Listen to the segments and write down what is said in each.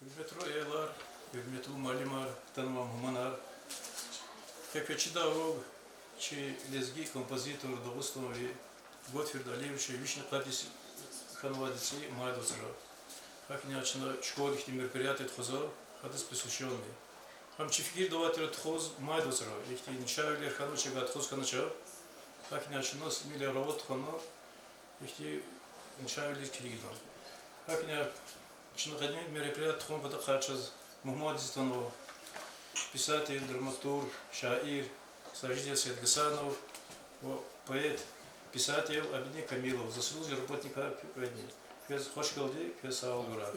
Hürmetli üyeler, hürmetli muallimler, tanımam humanar. Капечидау, чи лезги композитор Дагустанови, Готфрид Алиевич, Вишня Катис Ханвадици, Майдоцера. Как иначе школьных мероприятий тхоза, хадис посвященный. Хам чифгир даватер тхоз Майдоцера, их не ничего лер ханучи гад тхоз канача. Как иначе нос мили работ хана, их не ничего лер киригдан. Как иначе шнакадемик мероприятий тхон пода хачаз Мухаммад Зистанов. Писатель, драматург, шаир, Сажидия Светгасанов, поэт, писатель Абидни Камилов, заслуженный работник Педни. Фез Хошкалди, Фез Аугура.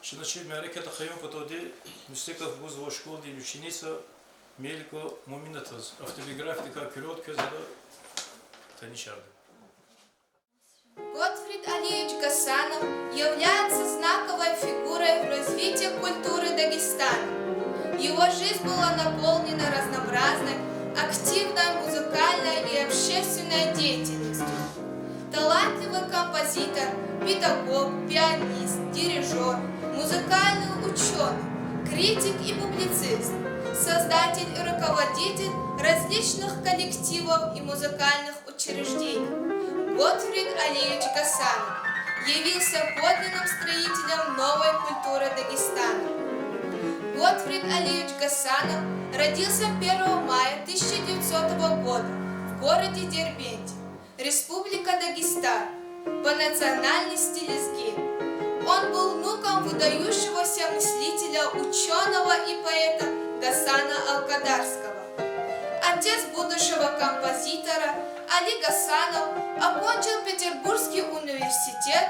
Шиначи Мярикета Хайон Потоди, Мустеков Бузова Школди, ученица Мелько Муминатаз. Автобиография как вперед, Кезада Танишарды. Готфрид Алиевич Гасанов является знаковой фигурой в развитии культуры Дагестана. Его жизнь была наполнена разнообразной, активной музыкальной и общественной деятельностью. Талантливый композитор, педагог, пианист, дирижер, музыкальный ученый, критик и публицист, создатель и руководитель различных коллективов и музыкальных учреждений. Готфрид Алиевич Гасанов явился подлинным строителем новой культуры Дагестана. Готфрид Алиевич Гасанов родился 1 мая 1900 года в городе Дербенте, Республика Дагестан, по национальности лезгин. Он был внуком выдающегося мыслителя, ученого и поэта Гасана Алкадарского. Отец будущего композитора Али Гасанов окончил Петербургский университет.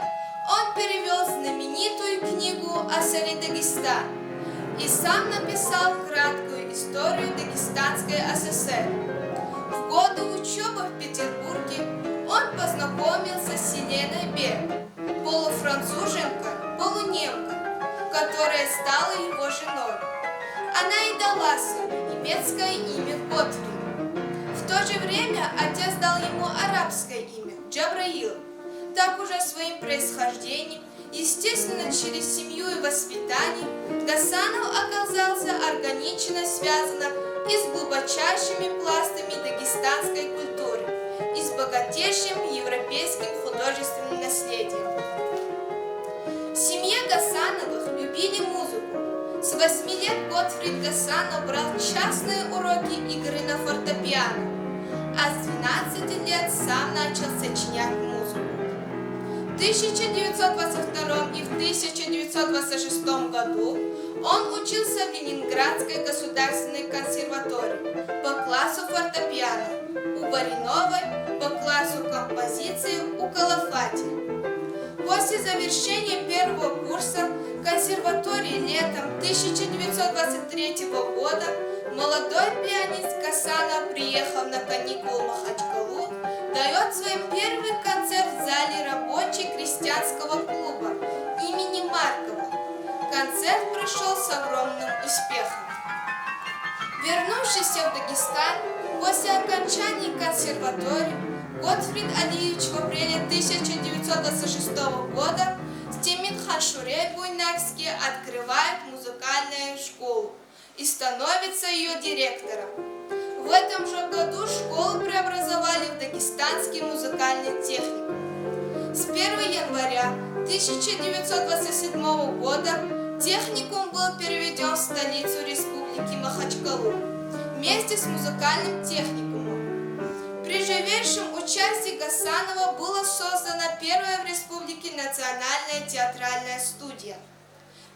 Он перевел знаменитую книгу «Асари Дагестан» и сам написал краткую историю Дагестанской ССР. В годы учебы в Петербурге он познакомился с Селеной Бек, полуфранцуженкой, полунемкой, которая стала его женой. Она и дала сыну немецкое имя Готфрид. В то же время отец дал ему арабское имя Джабраил. Так уже своим происхождением, естественно, через семью и воспитание, Гасанов оказался органично связанным и с глубочайшими пластами дагестанской культуры, и с богатейшим европейским художественным наследием. В семье Гасановых любили музыку. С 8 лет Готфрид Гасанов брал частные уроки игры на фортепиано, а с 12 лет сам начал сочинять музыку. В 1922 и в 1926 году он учился в Ленинградской государственной консерватории по классу фортепиано, у Бариновой по классу композиции у Калафати. После завершения первого курса консерватории летом 1923 года молодой пианист Гасанов, приехав на каникулы в Махачкалу, дает свой первый концерт в зале рабоче-крестьянского клуба имени Маркова. Концерт прошел с огромным успехом. Вернувшись в Дагестан, после окончания консерватории, Готфрид Алиевич в апреле 1926 года в Темирхан-Шуре Буйнакске открывает музыкальную школу и становится ее директором. В этом же году школу преобразовали в Дагестанский музыкальный техникум. С 1 января 1927 года техникум был переведен в столицу республики Махачкалу вместе с музыкальным техникумом. При живейшем участии Гасанова была создана первая в республике национальная театральная студия.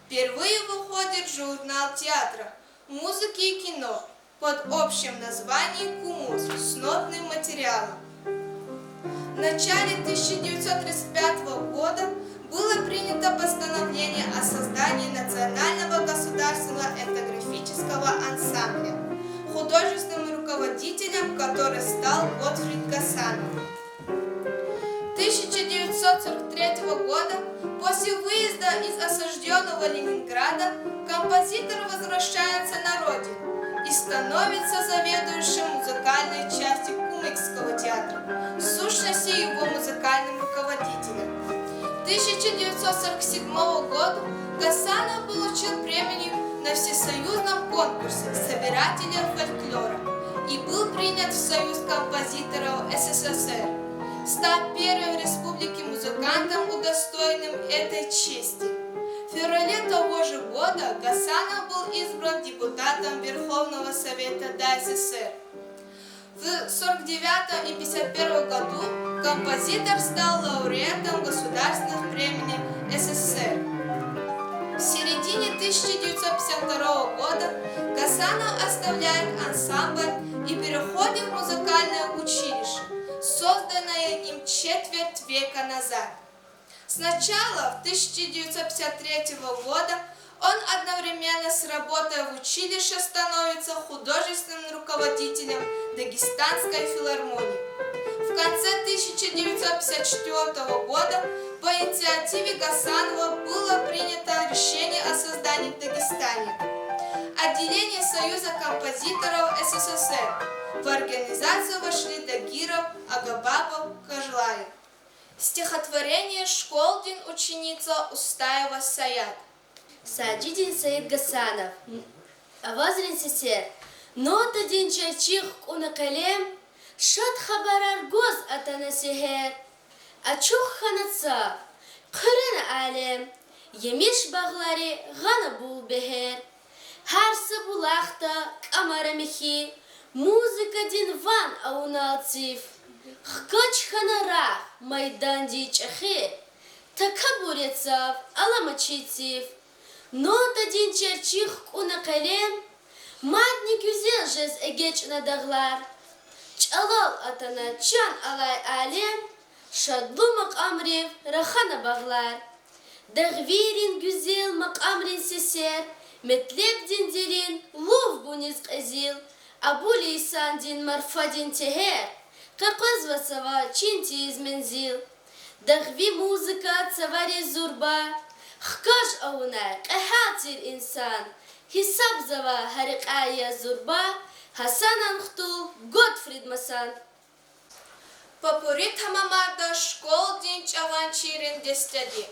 Впервые выходит журнал театра, музыки и кино под общим названием «Кумус» с нотным материалом. В начале 1935 года было принято постановление о создании Национального государственного этнографического ансамбля, художественным руководителем который стал Готфрид Гасанов. 1943 года, после выезда из осажденного Ленинграда, композитор возвращается на родину и становится заведующим музыкальной частью Кумыкского театра, в сущности его музыкальным руководителем. В 1947 году Гасанов получил премию на всесоюзном конкурсе собирателя фольклора и был принят в Союз композиторов СССР, став первым в республике музыкантом, удостоенным этой чести. В феврале того же года Гасанов был избран депутатом Верховного Совета ДССР. В 1949 и 1951 году композитор стал лауреатом государственных премий СССР. В середине 1952 года Гасанов оставляет ансамбль и переходит в музыкальное училище, созданное им четверть века назад. Сначала, в 1953 года, он одновременно с работой в училище становится художественным руководителем Дагестанской филармонии. В конце 1954 года по инициативе Гасанова было принято решение о создании в Дагестане отделения Союза композиторов СССР. В организацию вошли Дагиров, Агабабов, Кажлаев. Стихотворение «Школдин, ученица Устаева Саят». Саджидин Саид Гасанов. Авазрин сесер. Нота дин чарчих куна калем. Шат хабарар гоз атана сехер. Ачух ханатса. Кырын алем. Емеш бағлари ғана бул бехер. Харсы булахта камара мехи. Музыка дин ван аунацив. Хкач ханара майдан ди чахи. Такабурецав аламачицив. Нота дин черчих куна калем. Матни güzel жез эгечна дағлар. Чалал атана чан алай алем. Шадлу макамрев рахана бағлар. Дағвирин güzel макамрин сесер. Метлеп дин дерин лов буниз қазил. Абули исан дин марфа дин техер. Какоз васава чинти из мензил. Дағви музыка цавари зурба. Хкаш ауна қахатир инсан. Хисаб зава харикая зурба. Хасан Анхтул Готфрид Масан. Попурит хамамарда Школдин чаванчирин дестяди.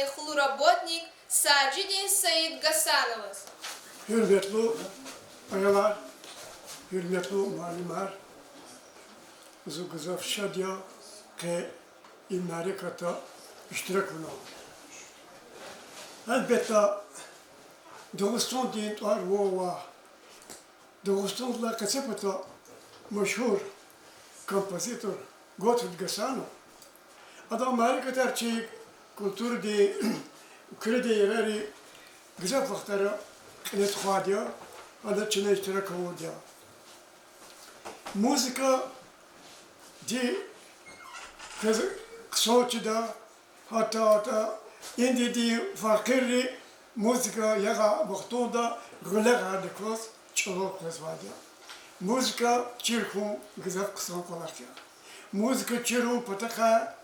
хулуработник Саджидин Саид Гасановыз. Hürmetli ayalar, hürmetli malimler, zuguzaf şadya ke imnari kata iştirak buna. Elbette Dağıstan din var vova. Dağıstan'la kasapata meşhur kompozitör Gottfried Gassanov. Adam Amerika'da çek kültür de kredi yeri güzel vakitleri net xwadiya, ada çine iştirak kavdiya. Müzika di kısaçıda hatta indi di fakiri müzika yaga vaktunda güler adekos çoğu kızvadiya. Müzika çirkun güzel kısan kolakya. Müzika çirkun pataka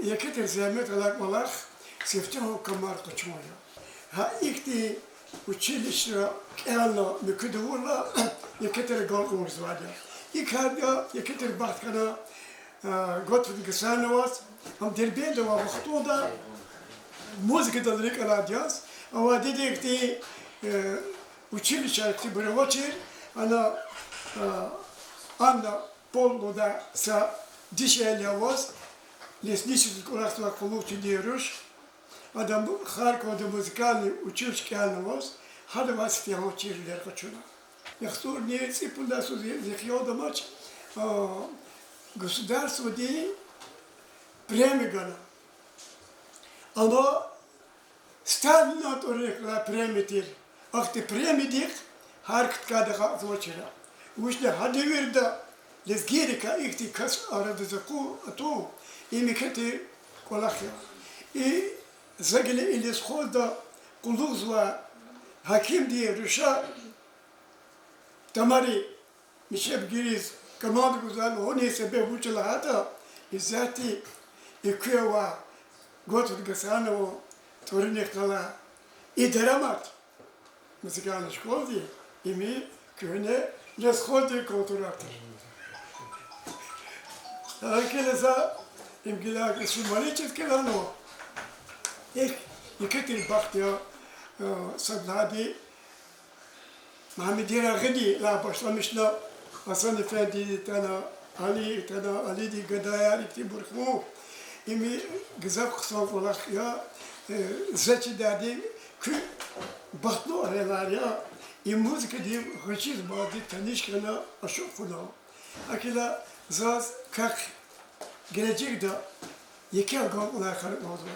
yakıtır zahmet alak malak seftihu kamar kaçmıyor. Ha ikti училище Келно Микудула, якитер голком звадя. И когда якитер бахткана Gottfried Gassanov, am дербедова вахтуда музыка далека радиос, а вот дедикти училище ти бровочер, она полгода са дишелявоз, леснический курсла получили руш. Adam Харьков'da музыкальный училище Келновоз, hadi vasıfya çeviriler kaçına. Yaxtur niyeti punda sözü zekiyada maç, государство değil, премигана. Ama Stalin'e torrekla premitir. Akti premidik, hareket kadar zoçera. Uşne hadi verdi, lezgerika ikti kas aradı zaku atu, imikati kolakya. Zagile ilis xoda kuluzla hakim diye rüşa tamari mişeb giriz kamad güzel o ne sebep uçla hata izati ikwa Gottfried Gassanov torine kala ideramat müzikal şkoldi imi köne les xodi kontrolaktır. Herkese imgila şimaliçet kelano يكتر بخت يا صدادي محمد غدي لا باشلمشنا حسن فادي تنا علي دي قدايا يكتب برخمو يمي جزاف خصوص ولا يا زاتي دادي كي بختو ريلاريا يموزك دي غشيز بعدي تنيش كنا اشوفنا اكيلا زاز كاك gelecek de yeke algan olay kalıp oldu.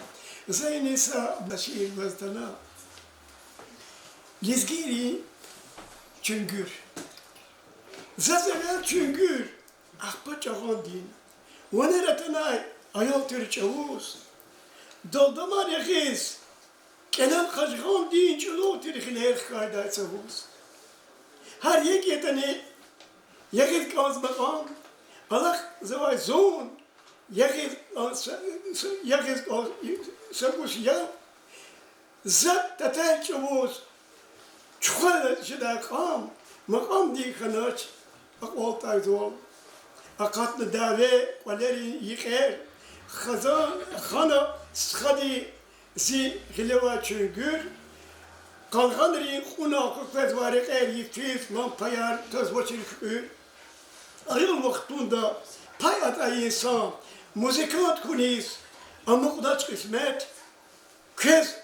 Zaynisa Başir Vazdana Lizgiri Çüngür Zazaver Çüngür Akpa Çağan din Vaneratınay Ayal Tür Çavuz Daldamar Yakiz Kenan Kaçgan din Çulu Tırkıler Kayda Çavuz Her yek yeteni Yakiz Kaz Bakan Allah Zavay Zon Yakiz Sabus ya zat tatay çavuz çuval şida kam makam di kanaç akol tayzol akatlı dave valeri yıkar khazan khana schadi si hileva çüngür kalganri khuna kufet varik er yiftif man payar toz boçir kür ayıl vaktunda pay atay insan muzikant kunis ama kudaç kısmet, kız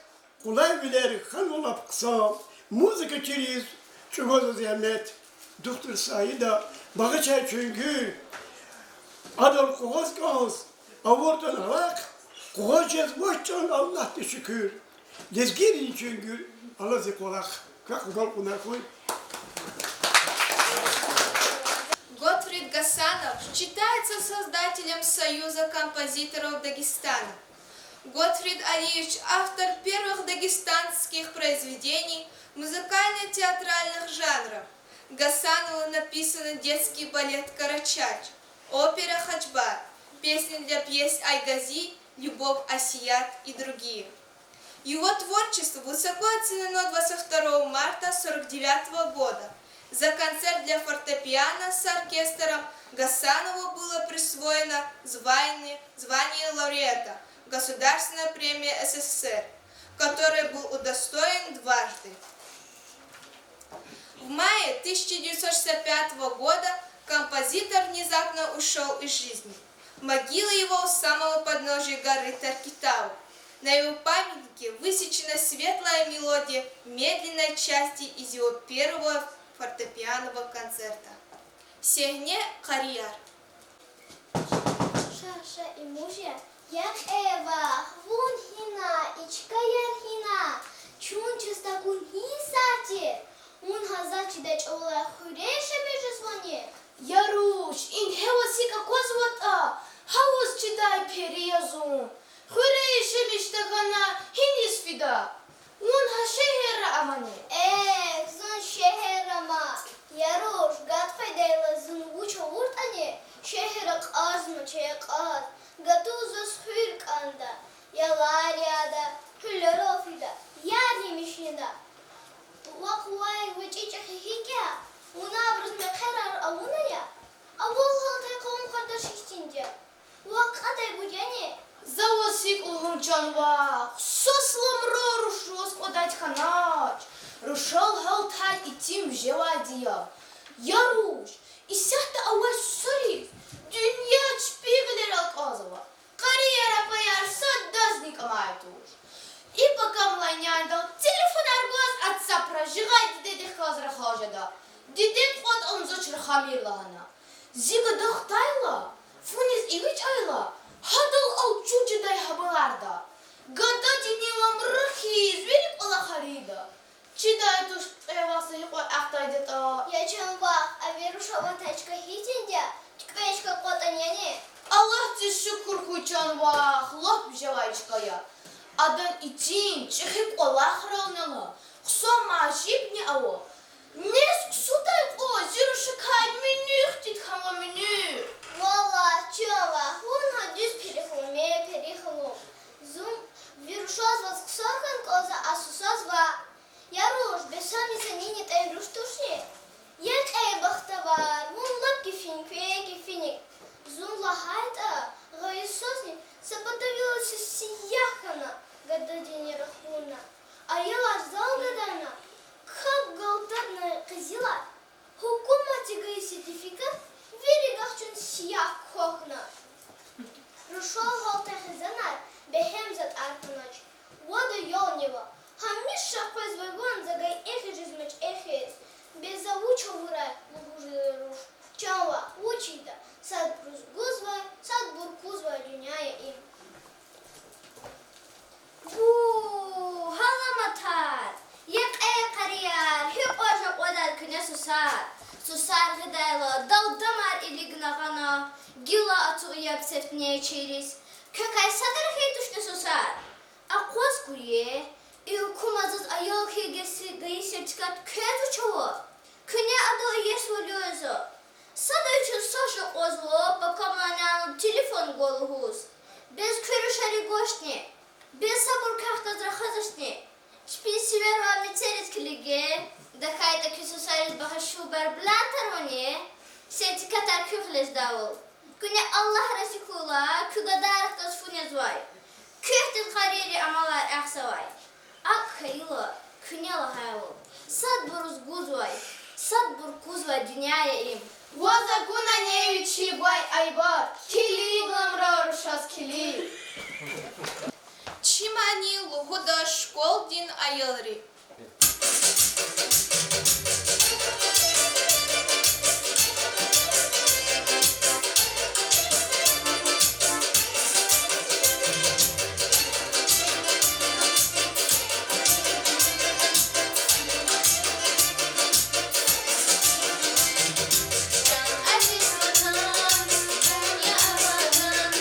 kolay bilir, kan olap kısa, müzik çiriz, çuvalı zahmet, doktor sayıda, bağışay çünkü, adam kuhoz kaz, avortan alak, kuhocez boşcan Allah teşekkür, lezgirin çünkü, Allah zekolak, kakıgal kuna koy. Gottfried Gassanov считается создателем Союза композиторов Дагестана. Gottfried Алиевич – автор первых дагестанских произведений музыкально-театральных жанров. Гасанову написаны детский балет «Карачач», опера «Хачбар», песни для пьес «Айгази», «Любовь Асият» и другие. Его творчество высоко оценено 22 марта 1949 года. За концерт для фортепиано с оркестром Гасанову было присвоено звание лауреата Государственная премия СССР, которой был удостоен дважды. В мае 1965 года композитор внезапно ушел из жизни. Могила его у самого подножия горы Таркитау. На его памятнике высечена светлая мелодия медленной части из его первого фортепианного концерта. Сехне Карияр. Шаша и мужья, як Эва, вон хина, ичка ярхина, чун чистакун хисати, он хазачи дач ола хурейше бежезвоне. Яруш, ин хевасика козвата, хаос читай периязун. Хурейше миштагана хинис фида. Он хашехера амане. Зун шехерама, яруш, гатфай дейла зун вуча уртане, шехерак азма чек аз, гатуза схырканда, ялариада, хулерофида, яди мишинда. Вакуай вичича хихикя, унабрыз мекерар алуная, а волхалтай ком кардашихтинде. Вакатай будяне. Завосик улгунчанва, сослом ро рушос подать ханач. Рушал халтай и тим жевадия. Яруш, и сяхта ауай сорив, дюня шпигелер отказова. Карьера паяр саддазник амайтуш. И пока млайняндал, телефон аргоз отца прожигай дедех казра хажада. Дедек ход омзоч рахамирлахана. Зига дахтайла, фунис ивич айла. Хадал ал чуджидай хабарда. Гада динилам рахиз, велик ола харида. Чидай туш эвасы хикой ахтайдета. Ячанва, а вирушова тачка хитинде, чквечка котаняне. Аллах ти шукур хучанва, хлоп жавайчкая. Адан ичин, чихик ола хралнала. Хсо машип не аво. Неск судай о, зирушикай минюхтит хама минюх. Вала, чова, хунга дюс перехлуме перехлум. Зум вирушоз вас ксорхан коза, а сусоз ва. Яруш, бесами санинит эй руштушни. Як эй бахтавар, мун лапки финик. Зум лахайта, гайсозни, сапатавилася сияхана, гада денера хуна. А ела зал гадана, кап галтадна казила. Хукумати гай сертификат, веригахчун сиях кохна. Рушол галтахизанар, бехемзат арпанач. Вода йолнева, хамиша хвез вагон загай эхижизмач эхиз. Беззавуча вурай, лугужи руш. Чанва, учида, сад брузгузва, сад буркузва дюняя им. Бу, халаматар. Як карияр, хип ожа одар кыня сусар. Сусар гидайла, далдамар илигнагана. Гила атуяп сертне через. Какай садар хейтушны сусар. А коз куе, и кумазыз аял хегеси гай сертикат кэду чаво. Кыня адо ес волюзо. Сада üçün соша озло, пока манал телефон голгуз. Без кырышари гошни, без сабур кахта зрахазашни. Шпин северва мицерит килиге, да хайта кисусарис бахашу барблантароне, сети катар кюхлес давол. Куня Аллах расикула, кюгадарах тосфуня звай. Кюхтит карири амалар ахсавай. Ак хаила, куня лахайвол. Сад бурус гузвай, сад буркузвай дюняя им. Ваза гуна неючи бай айбар, кили гламра рушас кили. Чимани лугуда школ дин айылри. Aziz vatan, ya abadan,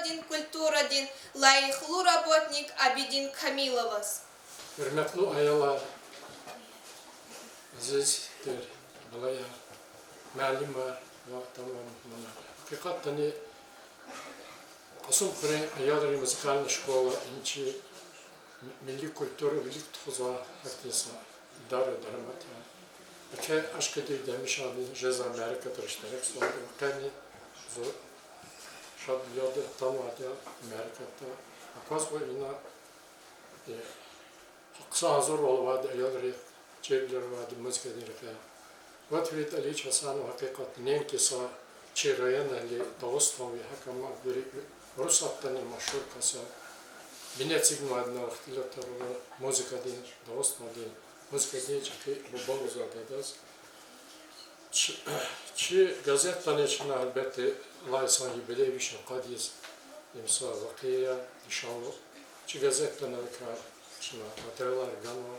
din, kultura din, layıklı работник Abidin Kamilovas. Hürmetli ayalar, azizdir, balaya, müəllim var, tamam bunlar. Hakikaten Kasım Kure ayaları müzikalna şkola, inçi milli kültürü, milli tutuza hakkıysa idare ederim. Ke aşkı değil demiş abi, Ceza Amerika'dır işlerek sonra kendi zor şadlıyadı, tam vardı Amerika'da. Akaz var yine kısa hazır ol vardı, ayaları, çevreler vardı, müzik edilirken. Vatfirit Ali Çasanı hakikat nemkisa çeyreden Ali Dağıstan'ı hakama bir Rus attanı maşhur kasa. Binetsik madına ihtilatları müzik edilir, Dağıstan değil. Müzik edilince ki bu bol uzadayız. Çi gazetlerin içine elbette laysan gibi bir şey kadiz. İmsa vakiya, nişanlı. Çi gazetlerin içine materyallar ganwa.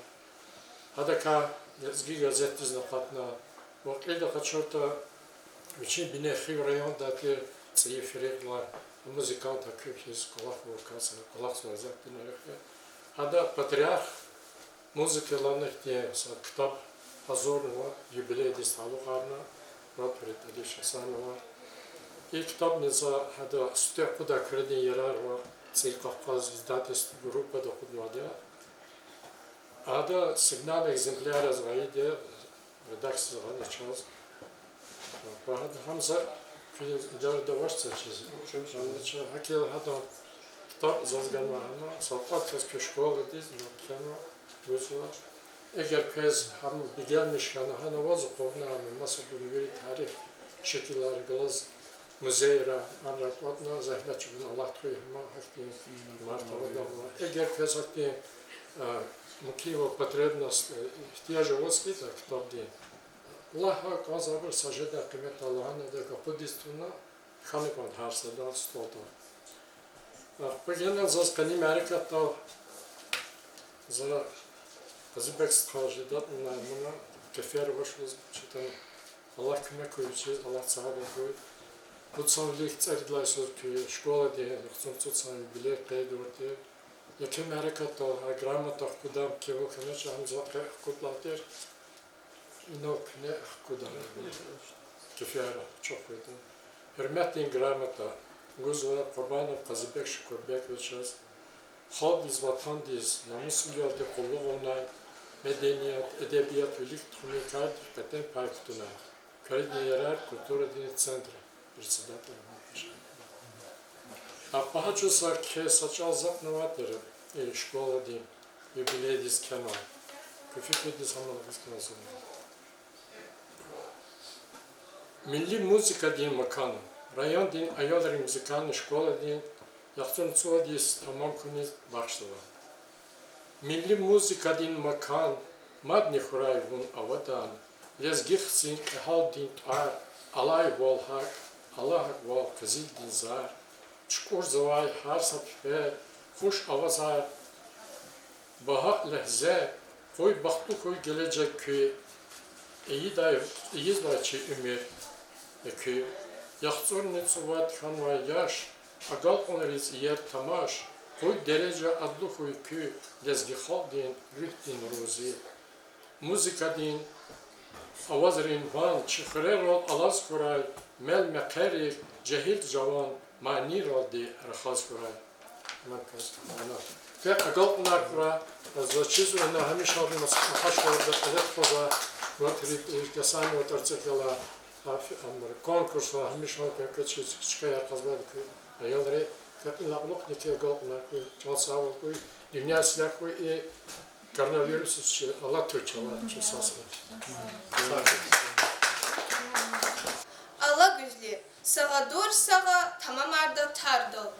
Hadaka yazgi gazetizne katna. Vakilde kaçırta için bine xivrayon dati tsayifiriklar. Muzikant akıbhiz kulak vurkası, kulak sözak dinlerek. Hada patriarh muzikalarına ihtiyaç var. Kitap hazır var. Jubiley distalı karna. Ratverit Ali Şasanı var. İlk kitap neza hada sütü da kredi yarar var. Seyir Kafkaz izdatist grupa da kudvadı. Hada signal egzemplyar zgaydı. Redaksiz gani çaz. Hada hamza idare de var çeşiz. Şöyle hakil hada kitap zazgan var ama sapat kes köşkol ediz. Noktanı Gözler. Eğer kez ham bilgelmiş kanı hani vazı kovna hamı nasıl bir tarih şekilleri gılız müzeyra anlatmadığına zahmet çünkü Allah tuyma hakki martaba da eğer kez hakki mukivo potrebnost ihtiyacı olsa da kitap diye Allah'a kazabır sajeda kıymet Allah'ın da kapıdistuna kanıpan harsada stolta. Bu genel zaz kanim harikatta za Kazıbekst karşıda buna kefer başlıyoruz. Çünkü Allah kime koyacağız, Allah sahibi koy. Bu sanırlık çarıklar söz ki şkola diye, yoksa sanırlık bile kaydı ortaya. Yakim harekatta, gramata kudam ki o kime çağım zaten kutladır. İnok ne kudam. Kefer çok koydu. Hürmetin gramata. Guzla kurbanı Kazıbek Şükurbek veçez. Halk biz, vatan biz, namusun geldi kulluk onay, medeniyet, edebiyat, birlik, tümekar, dikkaten pay tutuna. Kaydı yarar, kultura dini centre. Bir sıdat olmak. Akbaha çözsak ki saç azak nevadır, şkola diyeyim, jubiley diz kenar. Küfük diz hamalı biz kenazım. Milli müzika diyeyim makanı. Rayon din ayolları müzikanı şkola din yaxtın çoğu dis tamam kuni başladı. Milli müzika din makan madni xuray bun avadan lezgihsin ehal din tar alay vol hak Allah vol kazil din zar çukur zavay har sapfe hoş avazar baha lehze koy baktı koy gelecek köy iyi da çi ümir köy Yaxtsor netsuvat kanva yaş, agal onariz yer tamaş, koy derece adlı koy kü, lezgihal din, rüh din rozi. Muzika din, avazrin van, çıkırer ol alaz kuray, mel mekeri, cehil cavan, mani rol di rakhaz kuray. Merkez, ana. Ve agal onar kura, zaçiz ve nahamiş abi mahaş orada, edep koza, vatrit, kesani otarçakala, konkurslar hamish olgan chiqayar qazmadi ayollar katlaqliq neke qoqlar chonsavol qo'y dunyo sizlar qo'y koronavirus Allah to'chalar chosaslar Allah güzlü, sağa dur sağa, tamam arda tardol.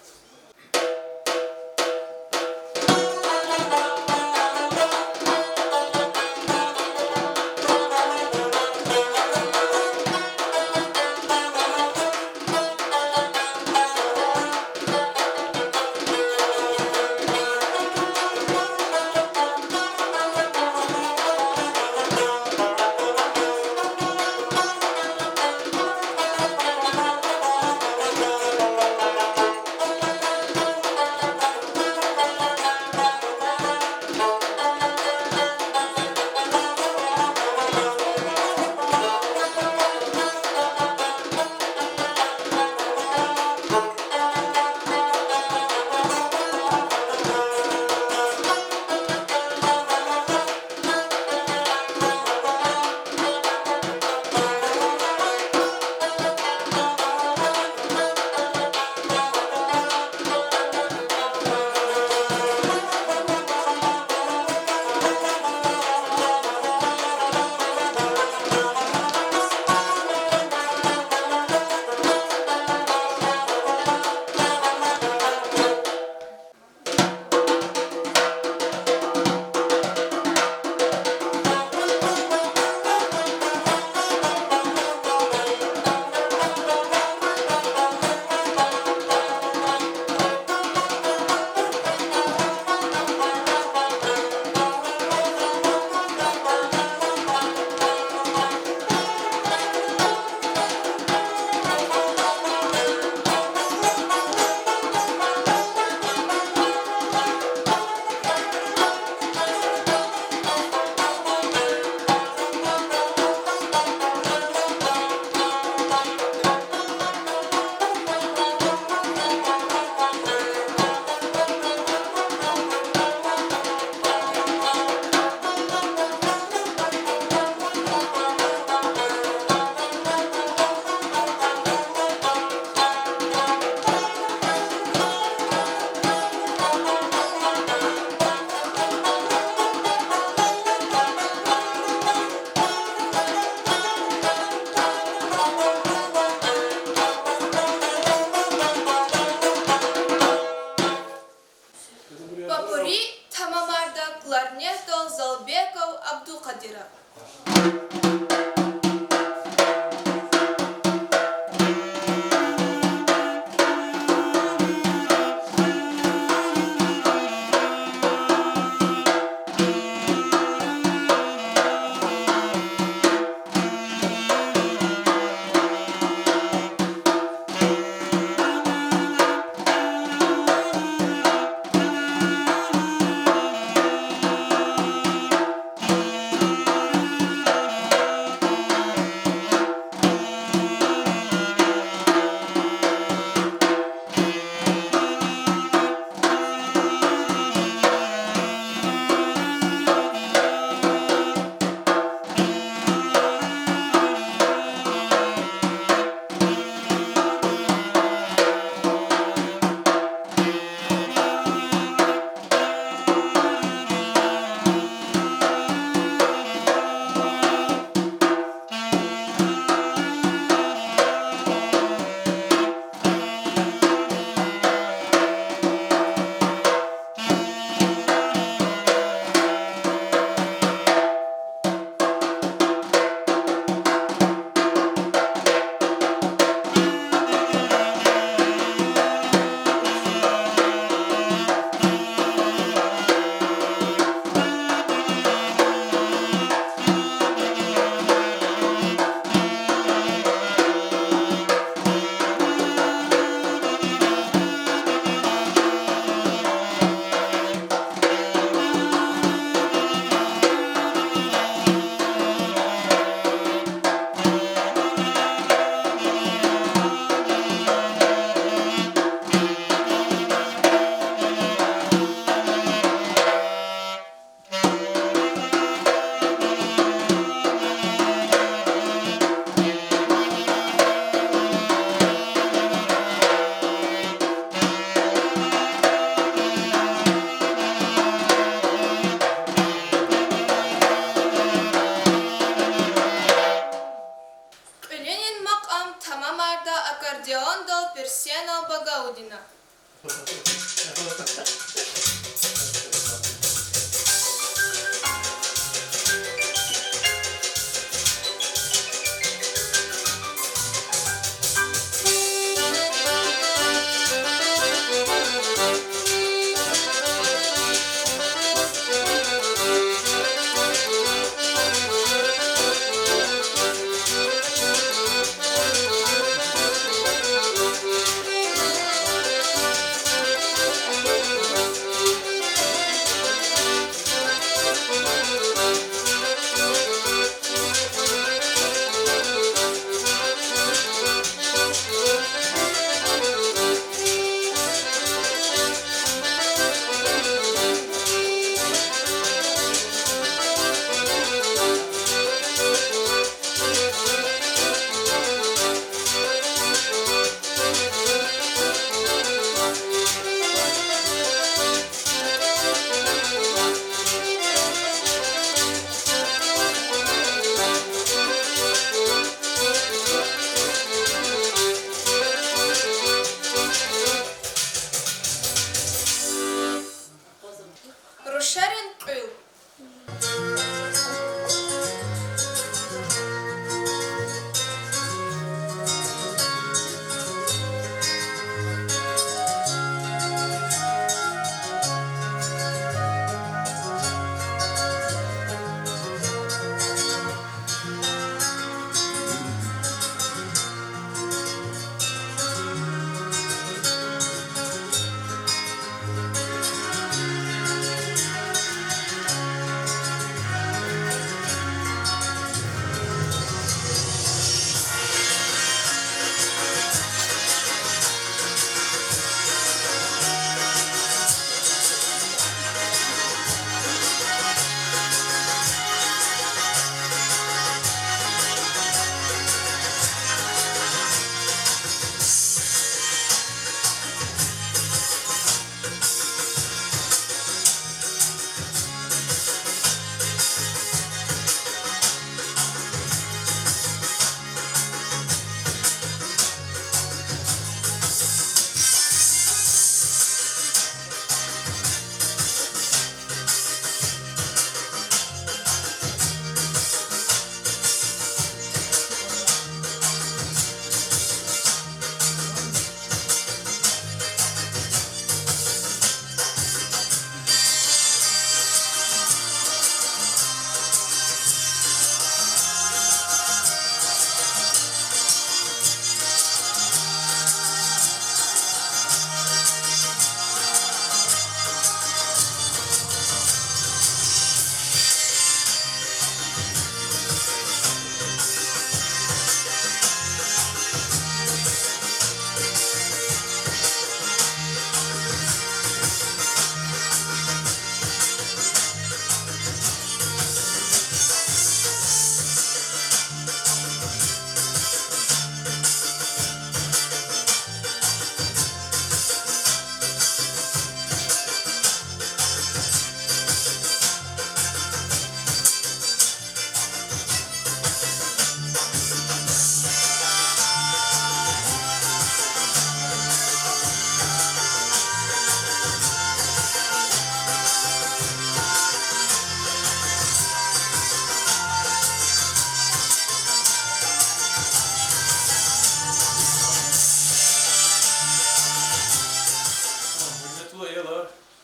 Рушарин Пыл.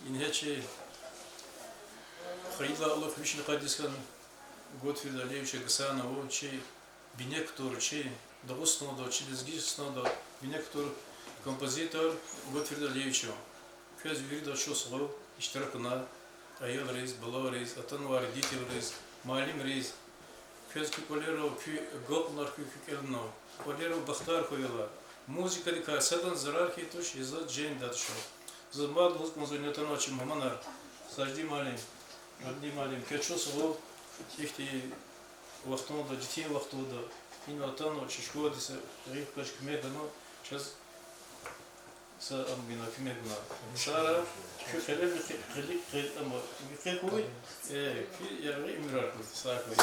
Inheçi Hayırlı Allah Vişni Kadiskan Готфрида Левича Гасанова, чей бинектор, чей Дагустанова, чей Лезгистанова, бинектор, композитор Готфрида Левича. Köz virda şoslu iştirakına ayol reis, bala reis, atanvar ditil reis, malim reis. Köz küpolero kü goplar kü elno. Polero bahtar koyuyorlar. Muzikali kasadan zarar kituş izat jen datşo. Zımad huzk muzunnetan açım mamanar. Sajdi malim. Sajdi malim. Köçoslu ихти вахтода, детей вахтода. И на тано чешкоди се рихкаш кмедано час sa ambina kümegna. Sara köşeler bir ama bir koy ki yarı imrar kız sağ koy.